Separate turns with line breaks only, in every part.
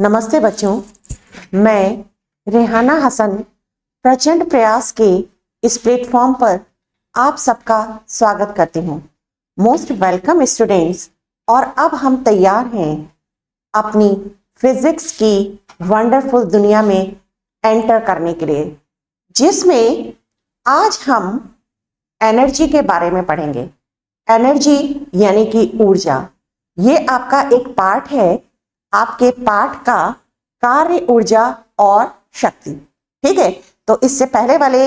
नमस्ते बच्चों, मैं रेहाना हसन प्रचंड प्रयास के इस प्लेटफॉर्म पर आप सबका स्वागत करती हूँ। Most welcome students. और अब हम तैयार हैं अपनी फिजिक्स की वंडरफुल दुनिया में एंटर करने के लिए, जिसमें आज हम एनर्जी के बारे में पढ़ेंगे। एनर्जी यानी कि ऊर्जा, ये आपका एक पार्ट है आपके पाठ का कार्य, ऊर्जा और शक्ति। ठीक है, तो इससे पहले वाले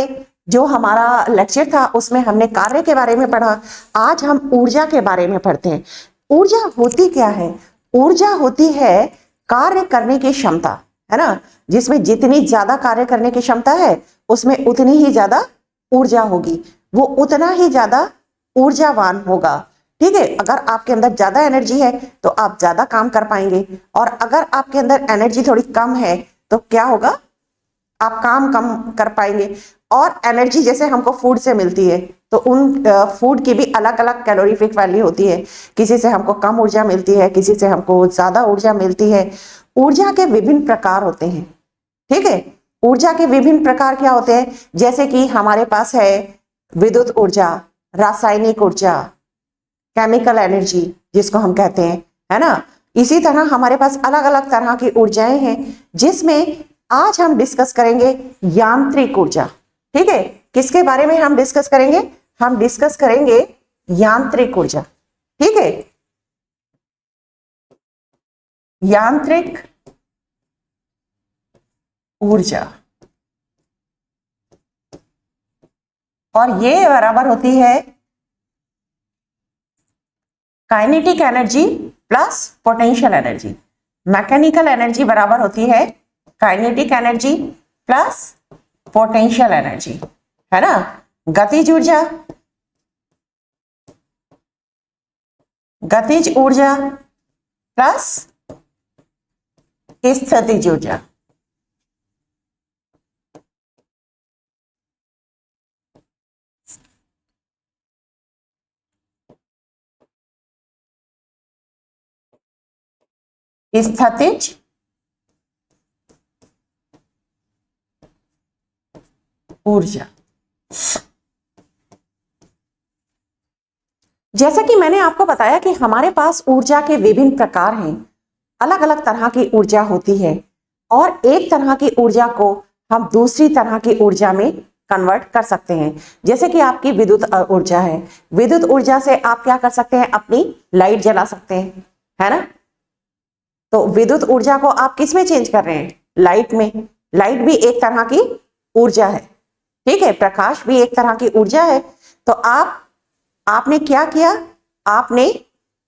जो हमारा लेक्चर था उसमें हमने कार्य के बारे में पढ़ा। आज हम ऊर्जा के बारे में पढ़ते हैं। ऊर्जा होती क्या है? ऊर्जा होती है कार्य करने की क्षमता, है ना। जिसमें जितनी ज्यादा कार्य करने की क्षमता है उसमें उतनी ही ज्यादा ऊर्जा होगी, वो उतना ही ज्यादा ऊर्जावान होगा। ठीक है, अगर आपके अंदर ज्यादा एनर्जी है तो आप ज्यादा काम कर पाएंगे, और अगर आपके अंदर एनर्जी थोड़ी कम है तो क्या होगा? आप काम कम कर पाएंगे। और एनर्जी जैसे हमको फूड से मिलती है तो उन फूड की भी अलग अलग कैलोरीफिक वैल्यू होती है। किसी से हमको कम ऊर्जा मिलती है, किसी से हमको ज्यादा ऊर्जा मिलती है। ऊर्जा के विभिन्न प्रकार होते हैं। ठीक है, ऊर्जा के विभिन्न प्रकार क्या होते हैं? जैसे कि हमारे पास है विद्युत ऊर्जा, रासायनिक ऊर्जा, केमिकल एनर्जी जिसको हम कहते हैं, है ना। इसी तरह हमारे पास अलग अलग तरह की ऊर्जाएं हैं, जिसमें आज हम डिस्कस करेंगे यांत्रिक ऊर्जा। ठीक है, किसके बारे में हम डिस्कस करेंगे? हम डिस्कस करेंगे यांत्रिक ऊर्जा। ठीक है, यांत्रिक ऊर्जा, और ये बराबर होती है kinetic energy plus potential energy. Mechanical energy बराबर होती है kinetic energy plus potential energy, है ना। गतिज ऊर्जा, गतिज ऊर्जा प्लस स्थितिज ऊर्जा। स्थितिज ऊर्जा। जैसा कि मैंने आपको बताया कि हमारे पास ऊर्जा के विभिन्न प्रकार हैं, अलग अलग तरह की ऊर्जा होती है, और एक तरह की ऊर्जा को हम दूसरी तरह की ऊर्जा में कन्वर्ट कर सकते हैं। जैसे कि आपकी विद्युत ऊर्जा है, विद्युत ऊर्जा से आप क्या कर सकते हैं? अपनी लाइट जला सकते हैं, है ना। तो विद्युत ऊर्जा को आप किस में चेंज कर रहे हैं? लाइट में। लाइट भी एक तरह की ऊर्जा है, ठीक है, प्रकाश भी एक तरह की ऊर्जा है। तो आपने क्या किया? आपने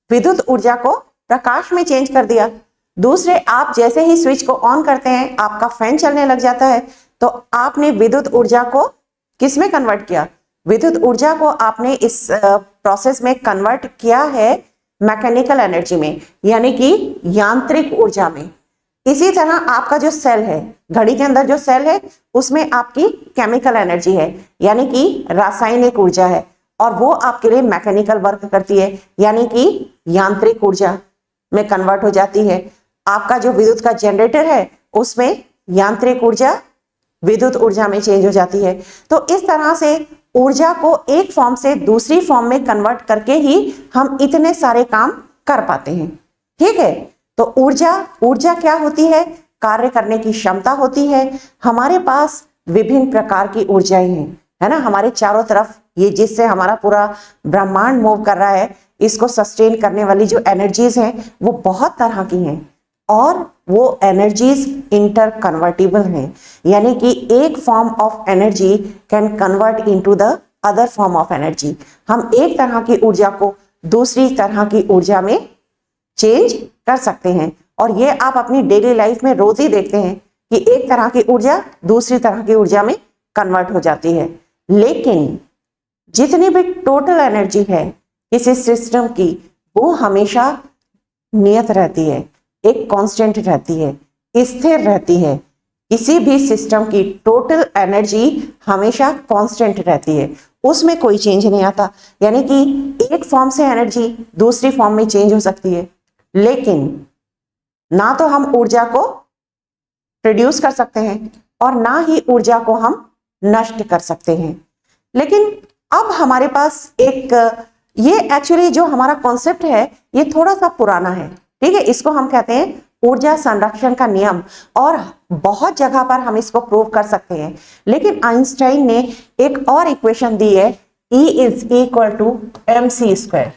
विद्युत ऊर्जा को प्रकाश में चेंज कर दिया। दूसरे, आप जैसे ही स्विच को ऑन करते हैं आपका फैन चलने लग जाता है, तो आपने विद्युत ऊर्जा को किस में कन्वर्ट किया? विद्युत ऊर्जा को आपने इस प्रोसेस में कन्वर्ट किया है मैकेनिकल एनर्जी में, यानी कि यांत्रिक ऊर्जा में। इसी तरह आपका जो सेल है, घड़ी के अंदर जो सेल है, उसमें आपकी केमिकल एनर्जी है, यानी कि रासायनिक ऊर्जा है, और वो आपके लिए मैकेनिकल वर्क करती है, यानी कि यांत्रिक ऊर्जा में कन्वर्ट हो जाती है। आपका जो विद्युत का जनरेटर है उसमें यांत्रिक ऊर्जा विद्युत ऊर्जा में चेंज हो जाती है। तो इस तरह से ऊर्जा को एक फॉर्म से दूसरी फॉर्म में कन्वर्ट करके ही हम इतने सारे काम कर पाते हैं। ठीक है, तो ऊर्जा क्या होती है? कार्य करने की क्षमता होती है। हमारे पास विभिन्न प्रकार की ऊर्जाएं हैं, है ना। हमारे चारों तरफ ये जिससे हमारा पूरा ब्रह्मांड मूव कर रहा है, इसको सस्टेन करने वाली जो एनर्जीज हैं वो बहुत तरह की हैं, और वो एनर्जीज इंटर कन्वर्टिबल हैं, यानी कि एक form of energy can convert into the other form of energy. हम एक तरह की ऊर्जा को दूसरी तरह की ऊर्जा में चेंज कर सकते हैं, और ये आप अपनी डेली लाइफ में रोज ही देखते हैं कि एक तरह की ऊर्जा दूसरी तरह की ऊर्जा में कन्वर्ट हो जाती है। लेकिन जितनी भी टोटल एनर्जी है किसी सिस्टम की, वो हमेशा नियत रहती है, एक कांस्टेंट रहती है, स्थिर रहती है। किसी भी सिस्टम की टोटल एनर्जी हमेशा कांस्टेंट रहती है, उसमें कोई चेंज नहीं आता। यानी कि एक फॉर्म से एनर्जी दूसरी फॉर्म में चेंज हो सकती है, लेकिन ना तो हम ऊर्जा को प्रोड्यूस कर सकते हैं और ना ही ऊर्जा को हम नष्ट कर सकते हैं। लेकिन अब हमारे पास एक ये एक्चुअली जो हमारा कॉन्सेप्ट है ये थोड़ा सा पुराना है, ठीक है। इसको हम कहते हैं ऊर्जा संरक्षण का नियम और बहुत जगह पर हम इसको प्रूव कर सकते हैं। लेकिन आइंस्टाइन ने एक और इक्वेशन दी है, E is equal to mc²,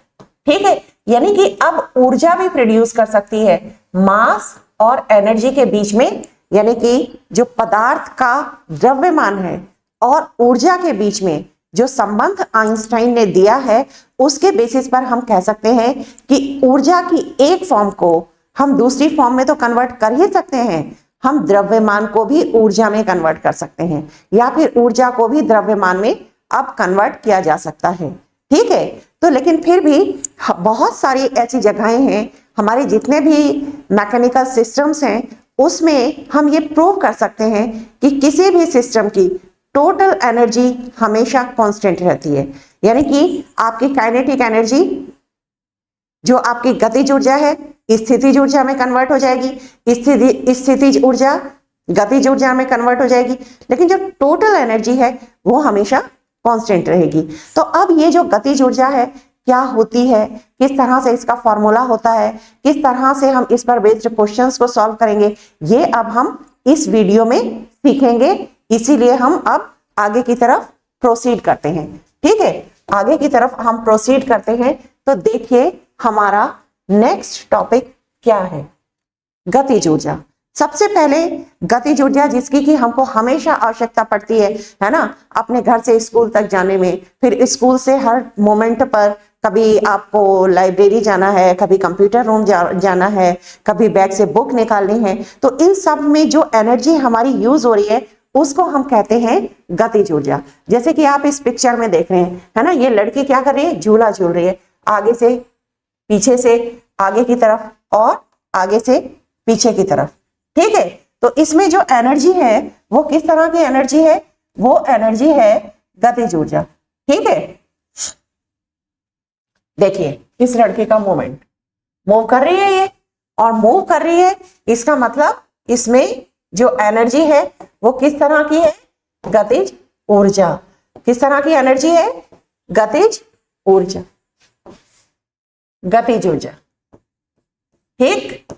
ठीक है। यानी कि अब ऊर्जा भी प्रोड्यूस कर सकती है मास और एनर्जी के बीच में, यानी कि जो पदार्थ का द्रव्यमान है और ऊर्जा के बीच में जो संबंध आइंस्टाइन ने दिया है उसके बेसिस पर हम कह सकते हैं कि ऊर्जा की एक फॉर्म को हम दूसरी फॉर्म में तो कन्वर्ट कर ही सकते हैं, हम द्रव्यमान को भी ऊर्जा में कन्वर्ट कर सकते हैं या फिर ऊर्जा को भी द्रव्यमान में अब कन्वर्ट किया जा सकता है, ठीक है। तो लेकिन फिर भी बहुत सारी ऐसी जगहें हैं, हमारे जितने भी मैकेनिकल सिस्टम्स हैं उसमें हम ये प्रूव कर सकते हैं कि किसी भी सिस्टम की टोटल एनर्जी हमेशा कांस्टेंट रहती है। यानी कि आपकी काइनेटिक एनर्जी जो आपकी गतिज ऊर्जा है स्थितिज ऊर्जा में कन्वर्ट हो जाएगी, स्थितिज ऊर्जा गतिज ऊर्जा में कन्वर्ट हो जाएगी, लेकिन जो टोटल एनर्जी है वो हमेशा कांस्टेंट रहेगी। तो अब ये जो गतिज ऊर्जा है क्या होती है, किस तरह से इसका फॉर्मूला होता है, किस तरह से हम इस पर बेस्ड क्वेश्चंस को सॉल्व करेंगे, ये अब हम इस वीडियो में सीखेंगे। इसीलिए हम अब आगे की तरफ प्रोसीड करते हैं, ठीक है। आगे की तरफ हम प्रोसीड करते हैं तो देखिए हमारा नेक्स्ट टॉपिक क्या है, गतिज ऊर्जा। सबसे पहले गतिज ऊर्जा जिसकी कि हमको हमेशा आवश्यकता पड़ती है ना, अपने घर से स्कूल तक जाने में, फिर स्कूल से हर मोमेंट पर, कभी आपको लाइब्रेरी जाना है, कभी कंप्यूटर रूम जाना है, कभी बैग से बुक निकालनी है, तो इन सब में जो एनर्जी हमारी यूज हो रही है उसको हम कहते हैं गतिज ऊर्जा। जैसे कि आप इस पिक्चर में देख रहे हैं, है ना, ये लड़की क्या कर रही है, झूला झूल रही है, आगे से पीछे से आगे की तरफ और आगे से पीछे की तरफ, ठीक है। तो इसमें जो एनर्जी है वो किस तरह की एनर्जी है, वो एनर्जी है गतिज ऊर्जा, ठीक है। देखिए इस लड़के का मूवमेंट, मूव कर रही है ये और मूव कर रही है, इसका मतलब इसमें जो एनर्जी है वो किस तरह की है, गतिज ऊर्जा। किस तरह की एनर्जी है, गतिज ऊर्जा, गतिज ऊर्जा, ठीक।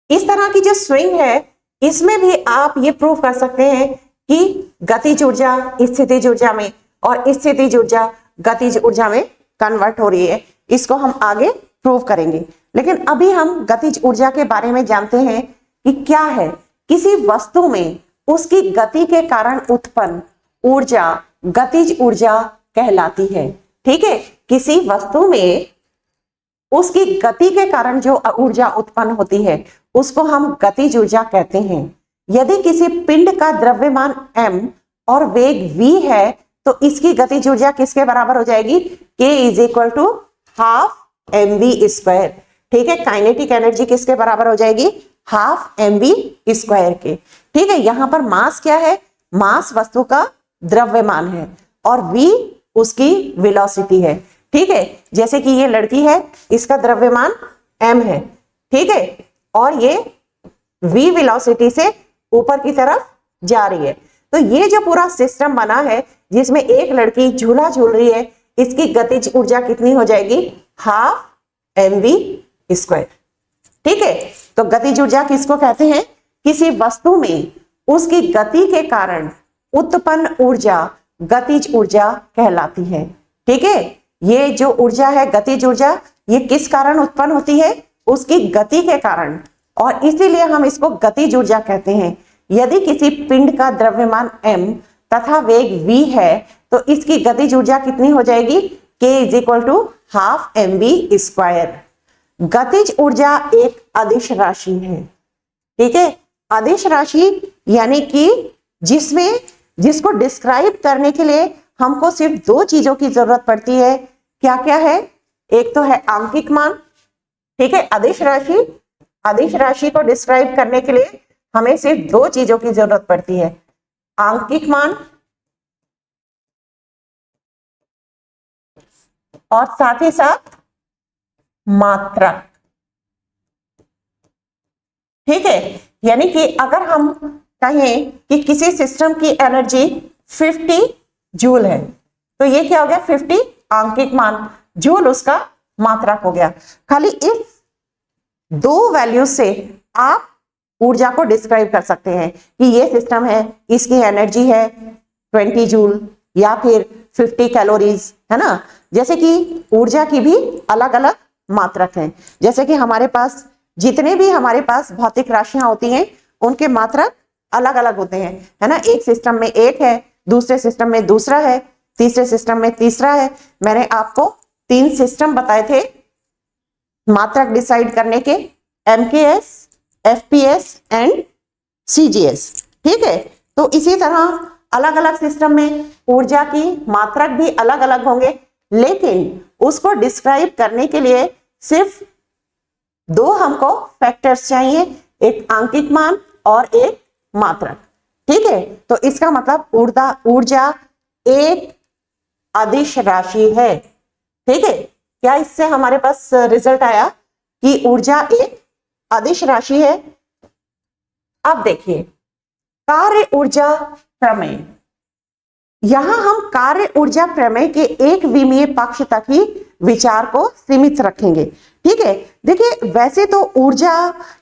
इस तरह की जो स्विंग है इसमें भी आप ये प्रूव कर सकते हैं कि गतिज ऊर्जा स्थितिज ऊर्जा में और स्थितिज ऊर्जा गतिज ऊर्जा में कन्वर्ट हो रही है। इसको हम आगे प्रूव करेंगे, लेकिन अभी हम गतिज ऊर्जा के बारे में जानते हैं कि क्या है। किसी वस्तु में उसकी गति के कारण उत्पन्न ऊर्जा गतिज ऊर्जा कहलाती है, ठीक है। किसी वस्तु में उसकी गति के कारण जो ऊर्जा उत्पन्न होती है उसको हम गतिज ऊर्जा कहते हैं। यदि किसी पिंड का द्रव्यमान m और वेग v है तो इसकी गतिज ऊर्जा किसके बराबर हो जाएगी, k is equal to half mv², ठीक है। काइनेटिक एनर्जी किसके बराबर हो जाएगी, हाफ mv² के, ठीक है। यहां पर मास क्या है, मास वस्तु का द्रव्यमान है और v उसकी वेलोसिटी है, ठीक है। जैसे कि ये लड़की है, इसका द्रव्यमान m है, ठीक है, और ये v वेलोसिटी से ऊपर की तरफ जा रही है। तो ये जो पूरा सिस्टम बना है जिसमें एक लड़की झूला झूल रही है, इसकी गतिज ऊर्जा कितनी हो जाएगी, हाफ mv², ठीक है। तो गतिज ऊर्जा किसको कहते हैं, किसी वस्तु में उसकी गति के कारण उत्पन्न ऊर्जा गतिज ऊर्जा कहलाती है, ठीक है। ये जो ऊर्जा है गतिज ऊर्जा, ये किस कारण उत्पन्न होती है, उसकी गति के कारण, और इसीलिए हम इसको गतिज ऊर्जा कहते हैं। यदि किसी पिंड का द्रव्यमान m तथा वेग v है तो इसकी गतिज ऊर्जा कितनी हो जाएगी, k is equal to half mv²। गतिज ऊर्जा एक अदिश राशि है, ठीक है। अदिश राशि यानी कि जिसको डिस्क्राइब करने के लिए हमको सिर्फ दो चीजों की जरूरत पड़ती है। क्या क्या है, एक तो है आंकिक मान, ठीक है। अदिश राशि को डिस्क्राइब करने के लिए हमें सिर्फ दो चीजों की जरूरत पड़ती है, आंकिक मान और साथ ही साथ मात्रक। ठीक है, यानी कि अगर हम कहें कि किसी सिस्टम की एनर्जी 50 जूल है, तो ये क्या हो गया 50 आंकिक मान, जूल उसका मात्रक हो गया। खाली इस दो वैल्यू से आप ऊर्जा को डिस्क्राइब कर सकते हैं कि ये सिस्टम है, इसकी एनर्जी है 20 जूल या फिर 50 कैलोरीज, है ना। जैसे कि ऊर्जा की भी अलग अलग मात्रक हैं। जैसे कि हमारे पास जितने भी हमारे पास भौतिक राशियां होती हैं उनके मात्रक अलग अलग होते हैं, है ना। एक सिस्टम में एक है, दूसरे सिस्टम में दूसरा है, तीसरे सिस्टम में तीसरा है। मैंने आपको 3 सिस्टम बताए थे मात्रक डिसाइड करने के, MKS, FPS एंड CGS। ठीक है, तो इसी तरह अलग अलग सिस्टम में ऊर्जा की मात्रक भी अलग अलग होंगे, लेकिन उसको डिस्क्राइब करने के लिए सिर्फ 2 हमको फैक्टर्स चाहिए, एक आंकिक मान और एक मात्रक। ठीक है, तो इसका मतलब ऊर्जा एक अदिश राशि है। ठीक है, क्या इससे हमारे पास रिजल्ट आया कि ऊर्जा एक अदिश राशि है। अब देखिए कार्य ऊर्जा प्रमेय, यहां हम कार्य ऊर्जा प्रमेय के एक विमीय पक्ष तक ही विचार को सीमित रखेंगे। ठीक है, देखिए वैसे तो ऊर्जा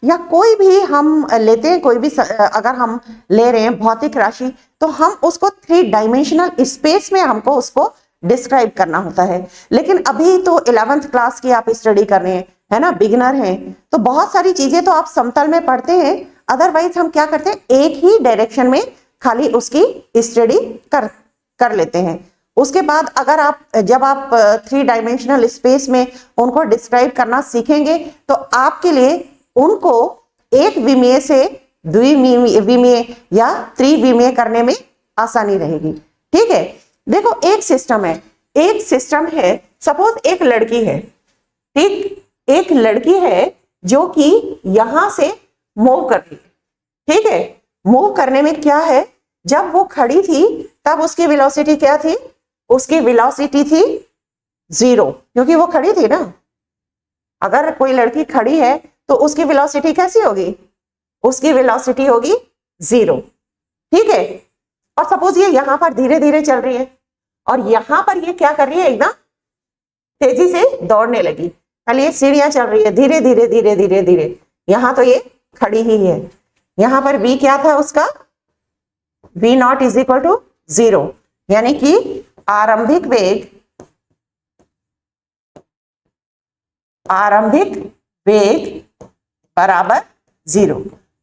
या कोई भी हम लेते हैं, कोई भी अगर हम ले रहे हैं भौतिक राशि, तो हम उसको 3 डायमेंशनल स्पेस में हमको उसको डिस्क्राइब करना होता है। लेकिन अभी तो 11th क्लास की आप स्टडी कर रहे हैं, है ना, बिगिनर हैं, तो बहुत सारी चीजें तो आप समतल में पढ़ते हैं। अदरवाइज हम क्या करते हैं, एक ही डायरेक्शन में खाली उसकी स्टडी कर लेते हैं। उसके बाद अगर आप जब आप 3 डायमेंशनल स्पेस में उनको डिस्क्राइब करना सीखेंगे तो आपके लिए उनको एक विमीय से द्विविमीय या त्रिविमीय करने में आसानी रहेगी। ठीक है, देखो एक सिस्टम है, सपोज एक लड़की है। ठीक, एक लड़की है जो कि यहां से मूव कर रही है। ठीक है, मूव करने में क्या है, जब वो खड़ी थी तब उसकी वेलोसिटी क्या थी, उसकी वेलोसिटी थी 0, क्योंकि वो खड़ी थी ना। अगर कोई लड़की खड़ी है तो उसकी वेलोसिटी कैसी होगी, उसकी वेलोसिटी होगी 0। ठीक है, और सपोज ये यहां पर धीरे धीरे चल रही है और यहां पर ये क्या कर रही है, एकदम तेजी से दौड़ने लगी। खाली ये सीढ़ियां चल रही है धीरे धीरे धीरे धीरे धीरे, यहां तो ये खड़ी ही है। यहां पर v क्या था उसका, v0 इज इक्वल टू 0, यानी कि आरंभिक वेग बराबर 0।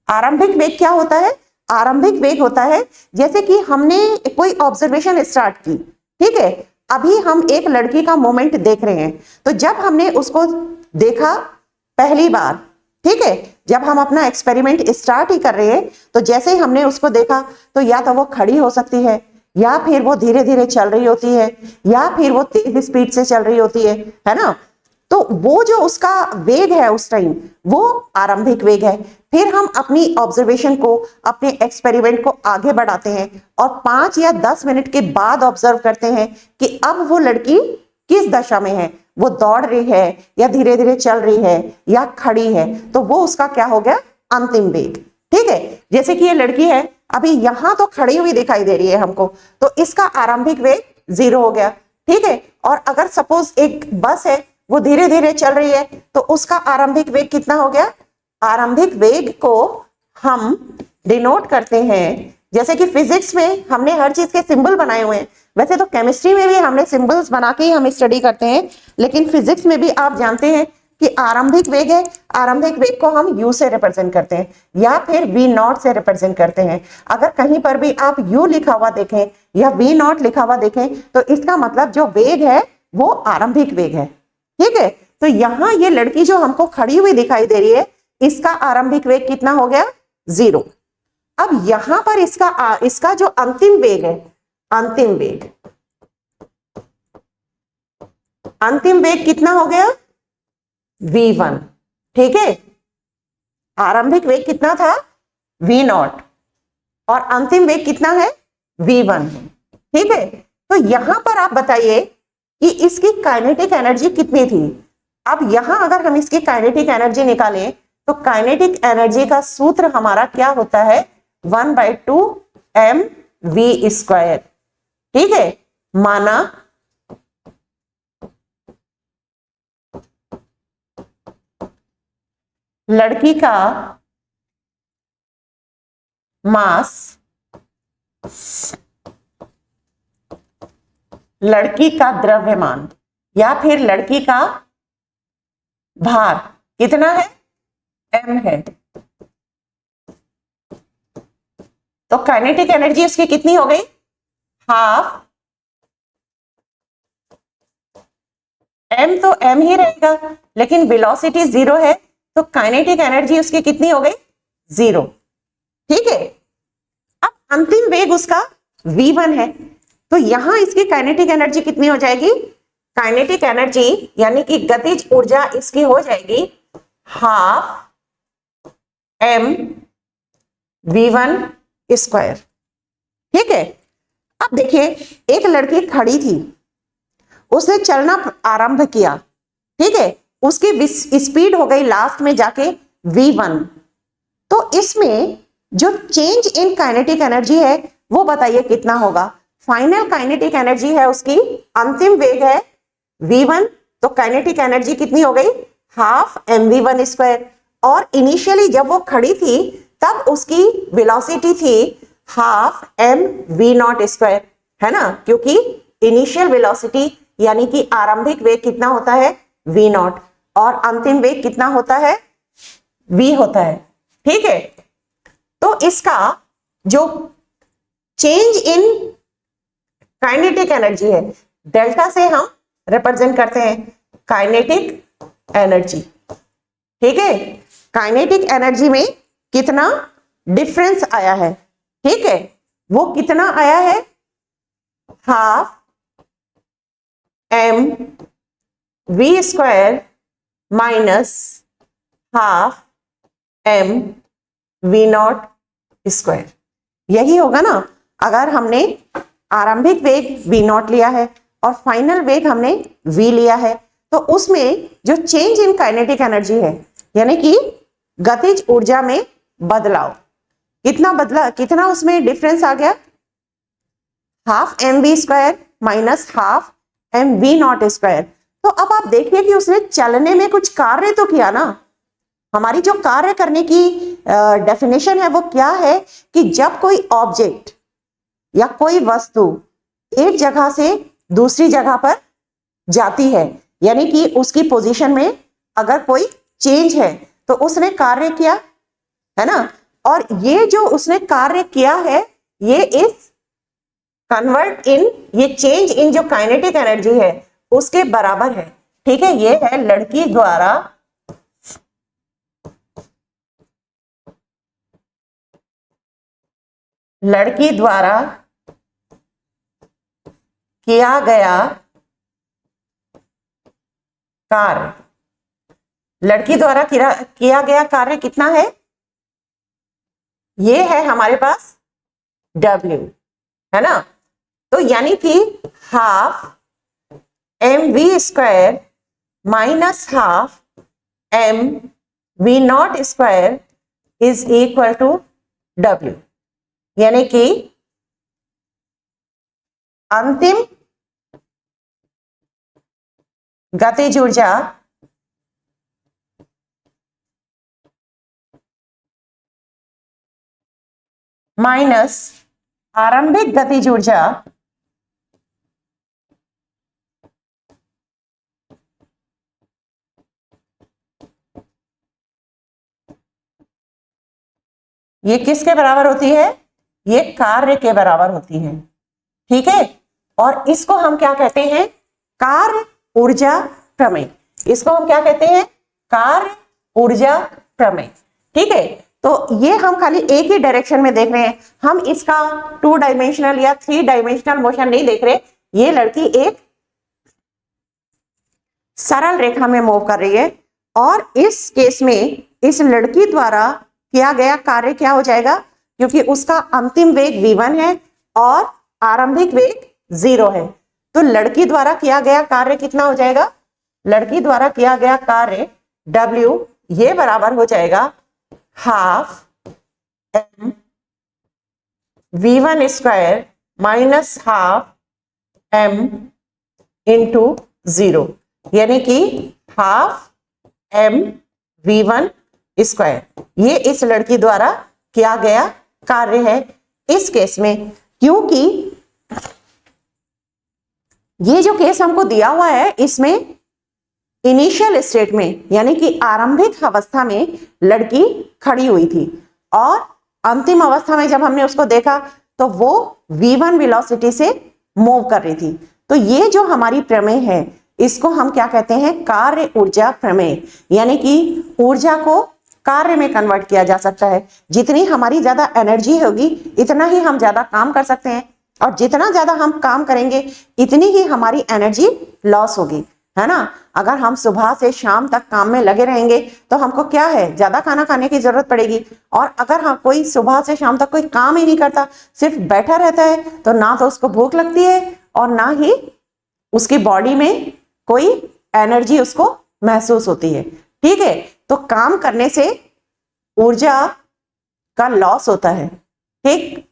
आरंभिक वेग क्या होता है, आरंभिक वेग होता है जैसे कि हमने कोई ऑब्जर्वेशन स्टार्ट की। ठीक है, अभी हम एक लड़की का मोमेंट देख रहे हैं, तो जब हमने उसको देखा पहली बार, ठीक है, जब हम अपना एक्सपेरिमेंट स्टार्ट ही कर रहे हैं, तो जैसे ही हमने उसको देखा तो या तो वो खड़ी हो सकती है, या फिर वो धीरे धीरे चल रही होती है, या फिर वो तेज स्पीड से चल रही होती है ना। तो वो जो उसका वेग है उस टाइम, वो आरंभिक वेग है। फिर हम अपनी ऑब्जर्वेशन को, अपने एक्सपेरिमेंट को आगे बढ़ाते हैं और 5 या 10 मिनट के बाद ऑब्जर्व करते हैं कि अब वो लड़की किस दशा में है, वो दौड़ रही है या धीरे धीरे चल रही है या खड़ी है। तो वो उसका क्या हो गया, अंतिम वेग। ठीक है, जैसे कि ये लड़की है अभी यहां तो खड़ी हुई दिखाई दे रही है हमको, तो इसका आरंभिक वेग 0 हो गया। ठीक है, और अगर सपोज एक बस है, वो धीरे धीरे चल रही है, तो उसका आरंभिक वेग कितना हो गया। आरंभिक वेग को हम डिनोट करते हैं, जैसे कि फिजिक्स में हमने हर चीज के सिंबल बनाए हुए हैं, वैसे तो केमिस्ट्री में भी हमने सिंबल्स बना के ही हम स्टडी करते हैं, लेकिन फिजिक्स में भी आप जानते हैं कि आरंभिक वेग है, आरंभिक वेग को हम u से रिप्रेजेंट करते हैं या फिर v0 से रिप्रेजेंट करते हैं। अगर कहीं पर भी आप u लिखा हुआ देखें या v0 लिखा हुआ देखें, तो इसका मतलब जो वेग है वो आरंभिक वेग है। ठीक है, तो यहां ये लड़की जो हमको खड़ी हुई दिखाई दे रही है, इसका आरंभिक वेग कितना हो गया, 0। अब यहां पर इसका जो अंतिम वेग है, अंतिम वेग कितना हो गया, v1। ठीक है, आरंभिक वेग कितना था, v0, और अंतिम वेग कितना है, v1। ठीक है, तो यहां पर आप बताइए कि इसकी काइनेटिक एनर्जी कितनी थी। अब यहां अगर हम इसकी काइनेटिक एनर्जी निकालें तो काइनेटिक एनर्जी का सूत्र हमारा क्या होता है, 1/2 mv²। ठीक है, माना लड़की का मास, लड़की का द्रव्यमान या फिर लड़की का भार कितना है, m है। तो काइनेटिक एनर्जी उसकी कितनी हो गई, हाफ m, तो m ही रहेगा, लेकिन वेलोसिटी 0 है तो काइनेटिक एनर्जी उसकी कितनी हो गई, 0। ठीक है, अब अंतिम वेग उसका v1 है, तो यहां इसकी काइनेटिक एनर्जी कितनी हो जाएगी, काइनेटिक एनर्जी यानी कि गतिज ऊर्जा इसकी हो जाएगी हाफ mv1²। ठीक है, अब देखिए एक लड़की खड़ी थी, उसने चलना आरंभ किया। ठीक है, उसकी स्पीड हो गई लास्ट में जाके v1। तो इसमें जो चेंज इन काइनेटिक एनर्जी है वो बताइए कितना होगा। फाइनल काइनेटिक एनर्जी है उसकी, अंतिम वेग है v1, तो काइनेटिक एनर्जी कितनी हो गई, हाफ mv1²। और इनिशियली जब वो खड़ी थी तब उसकी वेलोसिटी थी हाफ mv0², है ना, क्योंकि इनिशियल वेलोसिटी यानी कि आरंभिक वेग कितना होता है, v0, और अंतिम वेग कितना होता है, v होता है। ठीक है, तो इसका जो चेंज इन काइनेटिक एनर्जी है, डेल्टा से हम रिप्रेजेंट करते हैं काइनेटिक एनर्जी। ठीक है, काइनेटिक एनर्जी में कितना डिफरेंस आया है। ठीक है, वो कितना आया है, half mv² minus half mv0²। यही होगा ना, अगर हमने आरंभिक वेग v0 लिया है और फाइनल वेग हमने v लिया है, तो उसमें जो चेंज इन काइनेटिक एनर्जी है यानी कि गतिज ऊर्जा में बदलाव कितना बदला, कितना उसमें डिफरेंस आ गया, half mv² minus half mv0²। तो अब आप देखिए कि उसने चलने में कुछ कार्य तो किया ना। हमारी जो कार्य करने की डेफिनेशन है वो क्या है कि जब कोई ऑब्जेक्ट या कोई वस्तु एक जगह से दूसरी जगह पर जाती है, यानी कि उसकी पोजीशन में अगर कोई चेंज है तो उसने कार्य किया, है ना। और ये जो उसने कार्य किया है ये इस कन्वर्ट इन, ये चेंज इन जो काइनेटिक एनर्जी है उसके बराबर है। ठीक है, ये है लड़की द्वारा किया गया कार्य। लड़की द्वारा किया गया कार्य कितना है, ये है हमारे पास W, है ना। तो यानी कि हाफ mv² minus half mv0² is equal to W, यानी कि अंतिम गतिज ऊर्जा माइनस आरंभिक गतिज ऊर्जा ये किसके बराबर होती है, ये कार्य के बराबर होती है। ठीक है, और इसको हम क्या कहते हैं, कार्य ऊर्जा प्रमेय। इसको हम क्या कहते हैं, कार्य ऊर्जा प्रमेय। ठीक है, तो ये हम खाली एक ही डायरेक्शन में देख रहे हैं, हम इसका 2 डायमेंशनल या 3 डायमेंशनल मोशन नहीं देख रहे। ये लड़की एक सरल रेखा में मूव कर रही है और इस केस में इस लड़की द्वारा किया गया कार्य क्या हो जाएगा, क्योंकि उसका अंतिम वेग v1 है और आरंभिक वेग 0 है, तो लड़की द्वारा किया गया कार्य कितना हो जाएगा? लड़की द्वारा किया गया कार्य W ये बराबर हो जाएगा half m v1 square minus half m into 0, यानी कि हाफ m v1 स्क्वायर। ये इस लड़की द्वारा किया गया कार्य है। इस केस में क्योंकि ये जो केस हमको दिया हुआ है इसमें इनिशियल स्टेट में यानी कि आरंभिक अवस्था में लड़की खड़ी हुई थी और अंतिम अवस्था में जब हमने उसको देखा तो वो v1 वेलोसिटी से मूव कर रही थी। तो ये जो हमारी प्रमेय है इसको हम क्या कहते हैं? कार्य ऊर्जा प्रमेय, यानी कि ऊर्जा को कार्य में कन्वर्ट किया जा सकता है। जितनी हमारी ज्यादा एनर्जी होगी इतना ही हम ज्यादा काम कर सकते हैं और जितना ज्यादा हम काम करेंगे इतनी ही हमारी एनर्जी लॉस होगी, है ना। अगर हम सुबह से शाम तक काम में लगे रहेंगे तो हमको क्या है? ज्यादा खाना खाने की जरूरत पड़ेगी। और अगर हम कोई सुबह से शाम तक कोई काम ही नहीं करता, सिर्फ बैठा रहता है, तो ना तो उसको भूख लगती है और ना ही उसकी बॉडी में कोई एनर्जी उसको महसूस होती है। ठीक है, तो काम करने से ऊर्जा का लॉस होता है। ठीक,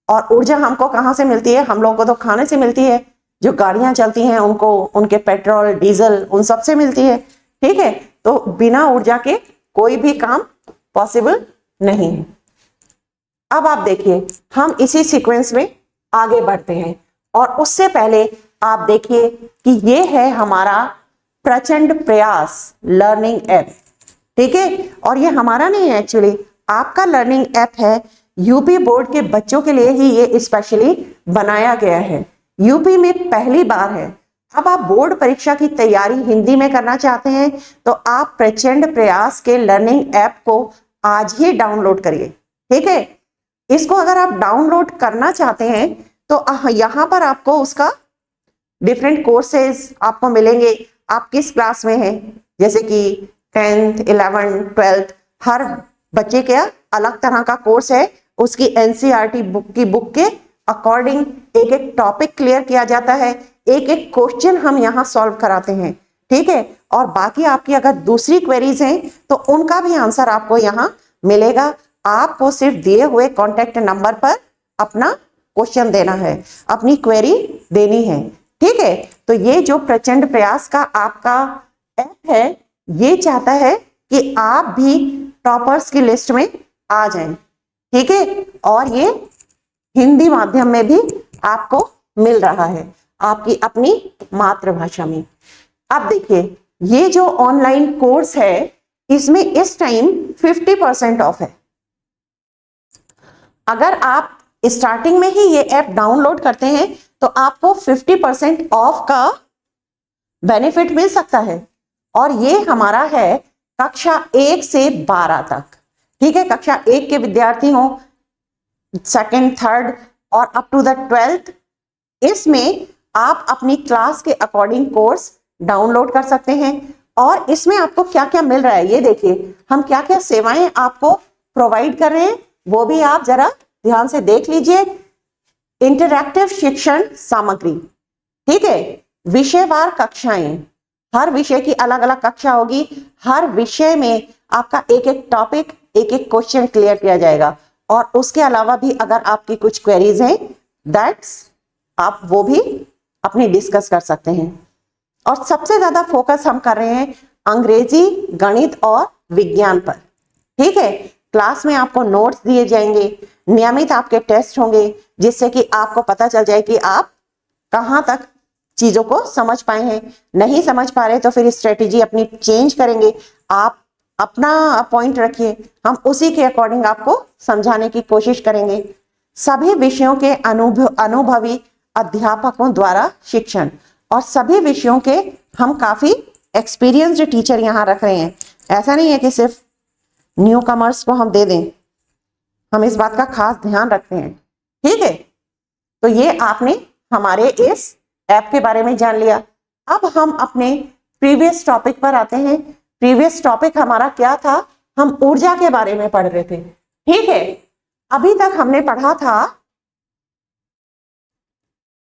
और ऊर्जा हमको कहाँ से मिलती है? हम लोगों को तो खाने से मिलती है, जो गाड़ियां चलती हैं उनको उनके पेट्रोल डीजल उन सब से मिलती है। ठीक है, तो बिना ऊर्जा के कोई भी काम पॉसिबल नहीं है। अब आप देखिए हम इसी सीक्वेंस में आगे बढ़ते हैं और उससे पहले आप देखिए कि ये है हमारा प्रचंड प्रयास लर्निंग ऐप। ठीक है, और ये हमारा नहीं है, एक्चुअली आपका लर्निंग ऐप है। यूपी बोर्ड के बच्चों के लिए ही ये स्पेशली बनाया गया है, यूपी में पहली बार है। अब आप बोर्ड परीक्षा की तैयारी हिंदी में करना चाहते हैं तो आप प्रचंड प्रयास के लर्निंग ऐप को आज ही डाउनलोड करिए। ठीक है, इसको अगर आप डाउनलोड करना चाहते हैं तो यहाँ पर आपको उसका डिफरेंट कोर्सेज आपको मिलेंगे। आप किस क्लास में हैं, जैसे कि 10th 11th 12th, हर बच्चे का अलग तरह का कोर्स है। उसकी एनसीईआरटी बुक के अकॉर्डिंग एक एक टॉपिक क्लियर किया जाता है, एक एक क्वेश्चन हम यहाँ सॉल्व कराते हैं। ठीक है, और बाकी आपकी अगर दूसरी क्वेरीज हैं तो उनका भी आंसर आपको यहाँ मिलेगा। आपको सिर्फ दिए हुए कॉन्टेक्ट नंबर पर अपना क्वेश्चन देना है, अपनी क्वेरी देनी है। ठीक है, तो ये जो प्रचंड प्रयास का आपका ऐप है ये चाहता है कि आप भी टॉपर्स की लिस्ट में आ जाएं। ठीक है, और ये हिंदी माध्यम में भी आपको मिल रहा है, आपकी अपनी मातृभाषा में। अब देखिए ये जो ऑनलाइन कोर्स है इसमें इस टाइम 50% ऑफ है। अगर आप स्टार्टिंग में ही ये ऐप डाउनलोड करते हैं तो आपको 50% ऑफ का बेनिफिट मिल सकता है। और ये हमारा है कक्षा 1 से 12 तक। ठीक है, कक्षा 1 के विद्यार्थी हो, 2nd 3rd और अप टू द 12th, इसमें आप अपनी क्लास के अकॉर्डिंग कोर्स डाउनलोड कर सकते हैं। और इसमें आपको क्या क्या मिल रहा है ये देखिए, हम क्या क्या सेवाएं आपको प्रोवाइड कर रहे हैं वो भी आप जरा ध्यान से देख लीजिए। इंटरैक्टिव शिक्षण सामग्री, ठीक है, विषयवार कक्षाएं, हर विषय की अलग अलग कक्षा होगी, हर विषय में आपका एक एक टॉपिक एक एक क्वेश्चन क्लियर किया जाएगा। और उसके अलावा भी अगर आपकी कुछ क्वेरीज हैं दैट्स आप वो भी अपनी डिस्कस कर सकते हैं। और सबसे ज्यादा फोकस हम कर रहे हैं अंग्रेजी, गणित और विज्ञान पर। ठीक है, क्लास में आपको नोट्स दिए जाएंगे, नियमित आपके टेस्ट होंगे जिससे कि आपको पता चल जाए कि आप कहां तक चीजों को समझ पाए हैं। नहीं समझ पा रहे तो फिर स्ट्रेटेजी अपनी चेंज करेंगे, आप अपना पॉइंट रखिए, हम उसी के अकॉर्डिंग आपको समझाने की कोशिश करेंगे। सभी विषयों के अनुभवी अध्यापकों द्वारा शिक्षण, और सभी विषयों के हम काफी एक्सपीरियंस्ड टीचर यहाँ रख रहे हैं। ऐसा नहीं है कि सिर्फ न्यू कमर्स को हम दे दें, हम इस बात का खास ध्यान रखते हैं। ठीक है, तो ये आपने हमारे इस ऐप के बारे में जान लिया। अब हम अपने प्रीवियस टॉपिक पर आते हैं। प्रीवियस टॉपिक हमारा क्या था? हम ऊर्जा के बारे में पढ़ रहे थे। ठीक है, अभी तक हमने पढ़ा था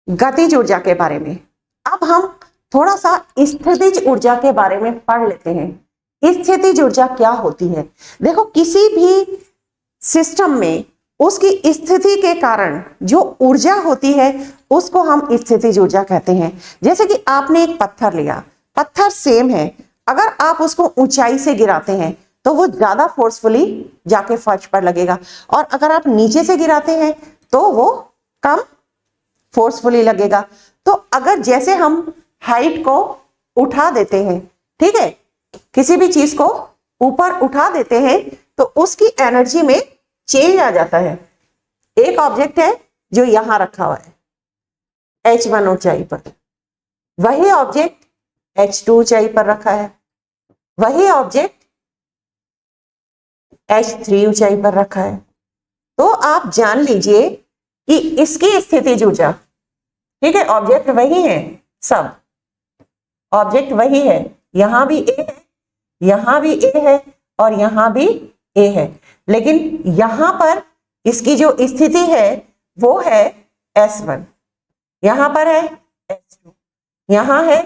गतिज ऊर्जा के बारे में, अब हम थोड़ा सा स्थितिज ऊर्जा के बारे में पढ़ लेते हैं। स्थितिज ऊर्जा क्या होती है? देखो, किसी भी सिस्टम में उसकी स्थिति के कारण जो ऊर्जा होती है उसको हम स्थितिज ऊर्जा कहते हैं। जैसे कि आपने एक पत्थर लिया, पत्थर सेम है, अगर आप उसको ऊंचाई से गिराते हैं तो वो ज्यादा फोर्सफुली जाके फर्श पर लगेगा, और अगर आप नीचे से गिराते हैं तो वो कम फोर्सफुली लगेगा। तो अगर जैसे हम हाइट को उठा देते हैं, ठीक है, किसी भी चीज को ऊपर उठा देते हैं तो उसकी एनर्जी में चेंज आ जाता है। एक ऑब्जेक्ट है जो यहां रखा हुआ है h1 ऊंचाई पर, वही ऑब्जेक्ट h2 ऊंचाई पर रखा है, वही ऑब्जेक्ट h3 ऊंचाई पर रखा है। तो आप जान लीजिए कि इसकी स्थितिज ऊर्जा, ठीक है, ऑब्जेक्ट वही है, सब ऑब्जेक्ट वही है, यहां भी ए है, यहां भी ए है और यहां भी ए है, लेकिन यहां पर इसकी जो स्थिति है वो है S1, यहां पर है S2, यहां है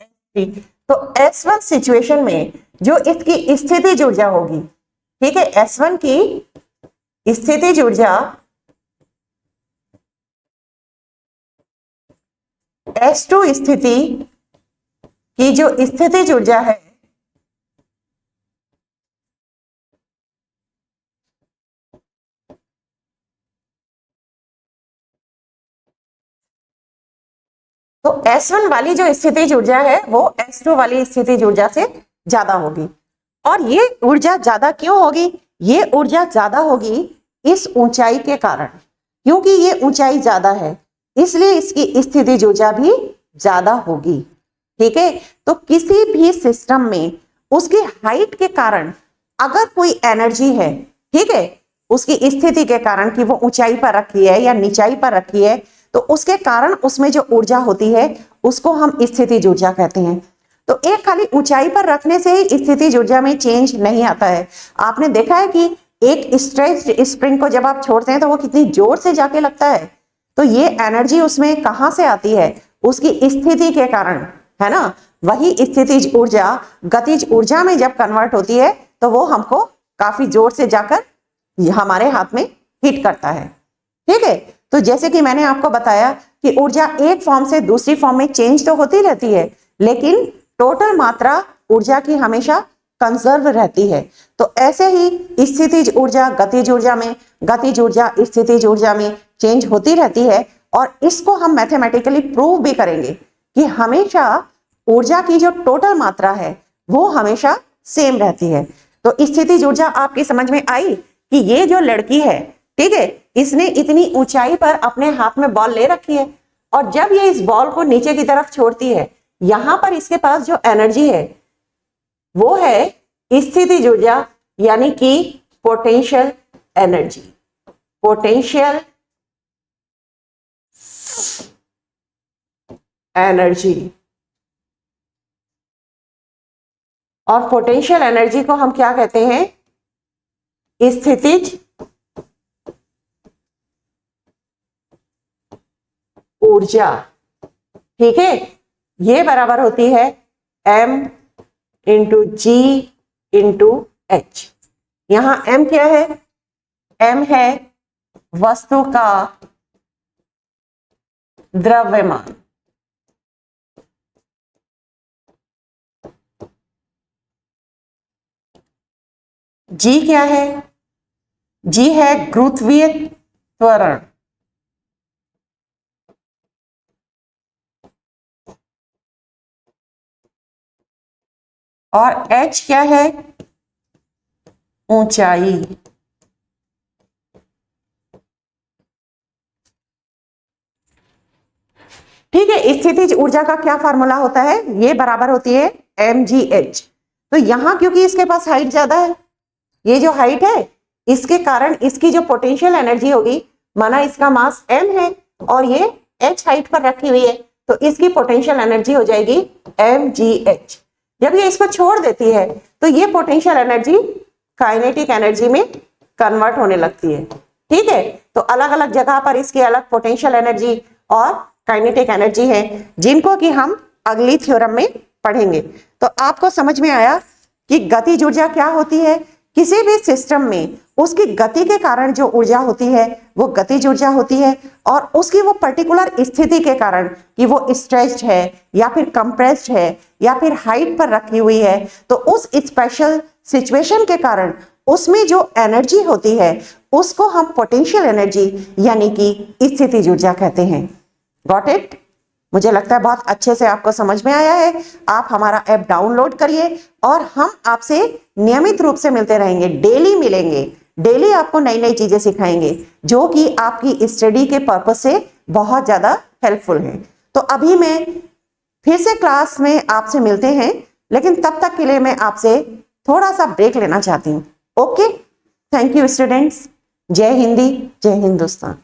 S3। तो S1 सिचुएशन में जो इसकी स्थितिज ऊर्जा होगी, ठीक है, S1 की स्थितिज ऊर्जा S2 स्थिति की जो स्थितिज ऊर्जा है तो S1 वाली जो स्थितिज ऊर्जा है वो S2 वाली स्थितिज ऊर्जा से ज्यादा होगी। और ये ऊर्जा ज्यादा क्यों होगी? ये ऊर्जा ज्यादा होगी इस ऊंचाई के कारण, क्योंकि ये ऊंचाई ज्यादा है इसलिए इसकी स्थितिज ऊर्जा भी ज्यादा होगी। ठीक है, तो किसी भी सिस्टम में उसकी हाइट के कारण अगर कोई एनर्जी है, ठीक है, उसकी स्थिति के कारण कि वो ऊंचाई पर रखी है या नीचाई पर रखी है, तो उसके कारण उसमें जो ऊर्जा होती है उसको हम स्थितिज ऊर्जा कहते हैं। तो एक खाली ऊंचाई पर रखने से ही स्थितिज ऊर्जा में चेंज नहीं आता है। आपने देखा है कि एक स्ट्रेच्ड स्प्रिंग को जब आप छोड़ते हैं तो वो कितनी जोर से जाके लगता है, तो ये एनर्जी उसमें कहां से आती है? उसकी स्थिति के कारण, है ना। वही स्थितिज ऊर्जा गतिज ऊर्जा में जब कन्वर्ट होती है तो वो हमको काफी जोर से जाकर हमारे हाथ में हिट करता है। ठीक है, तो जैसे कि मैंने आपको बताया कि ऊर्जा एक फॉर्म से दूसरी फॉर्म में चेंज तो होती रहती है, लेकिन टोटल मात्रा ऊर्जा की हमेशा कंजर्व रहती है। तो ऐसे ही स्थितिज ऊर्जा गतिज ऊर्जा में, गतिज ऊर्जा स्थितिज ऊर्जा में चेंज होती रहती है, और इसको हम मैथमेटिकली प्रूव भी करेंगे कि हमेशा ऊर्जा की जो टोटल मात्रा है वो हमेशा सेम रहती है। तो स्थितिज ऊर्जा आपकी समझ में आई कि ये जो लड़की है, ठीक है, इसने इतनी ऊंचाई पर अपने हाथ में बॉल ले रखी है, और जब ये इस बॉल को नीचे की तरफ छोड़ती है, यहां पर इसके पास जो एनर्जी है वो है स्थितिज ऊर्जा, यानी कि पोटेंशियल एनर्जी। पोटेंशियल एनर्जी, और पोटेंशियल एनर्जी को हम क्या कहते हैं? स्थितिज ऊर्जा। ठीक है, ये बराबर होती है m इंटू जी इंटू एच। यहां m क्या है? m है वस्तु का द्रव्यमान, g क्या है? g है गुरुत्वीय त्वरण, और h क्या है? ऊंचाई। ठीक है, स्थितिज ऊर्जा का क्या फार्मूला होता है? ये बराबर होती है mgh। तो यहां क्योंकि इसके पास हाइट ज्यादा है, ये जो हाइट है इसके कारण इसकी जो पोटेंशियल एनर्जी होगी, माना इसका मास m है और ये h हाइट पर रखी हुई है, तो इसकी पोटेंशियल एनर्जी हो जाएगी mgh। जब ये इसको छोड़ देती है तो ये पोटेंशियल एनर्जी काइनेटिक एनर्जी में कन्वर्ट होने लगती है। ठीक है, तो अलग अलग जगह पर इसकी अलग पोटेंशियल एनर्जी और काइनेटिक एनर्जी हैं, जिनको कि हम अगली थ्योरम में पढ़ेंगे। तो आपको समझ में आया कि गतिज ऊर्जा क्या होती है। किसी भी सिस्टम में उसकी गति के कारण जो ऊर्जा होती है वो गतिज ऊर्जा होती है, और उसकी वो पर्टिकुलर स्थिति के कारण कि वो स्ट्रेच्ड है या फिर कंप्रेस्ड है या फिर हाइट पर रखी हुई है, तो उस स्पेशल सिचुएशन के कारण उसमें जो एनर्जी होती है उसको हम पोटेंशियल एनर्जी यानी कि स्थितिज ऊर्जा कहते हैं। Got it? मुझे लगता है बहुत अच्छे से आपको समझ में आया है। आप हमारा ऐप डाउनलोड करिए और हम आपसे नियमित रूप से मिलते रहेंगे, डेली मिलेंगे, डेली आपको नई नई चीजें सिखाएंगे जो कि आपकी स्टडी के पर्पज से बहुत ज्यादा हेल्पफुल है। तो अभी मैं फिर से क्लास में आपसे मिलते हैं, लेकिन तब तक के लिए मैं आपसे थोड़ा सा ब्रेक लेना चाहती हूँ। Okay, thank you students. जय हिंदी, जय हिंदुस्तान।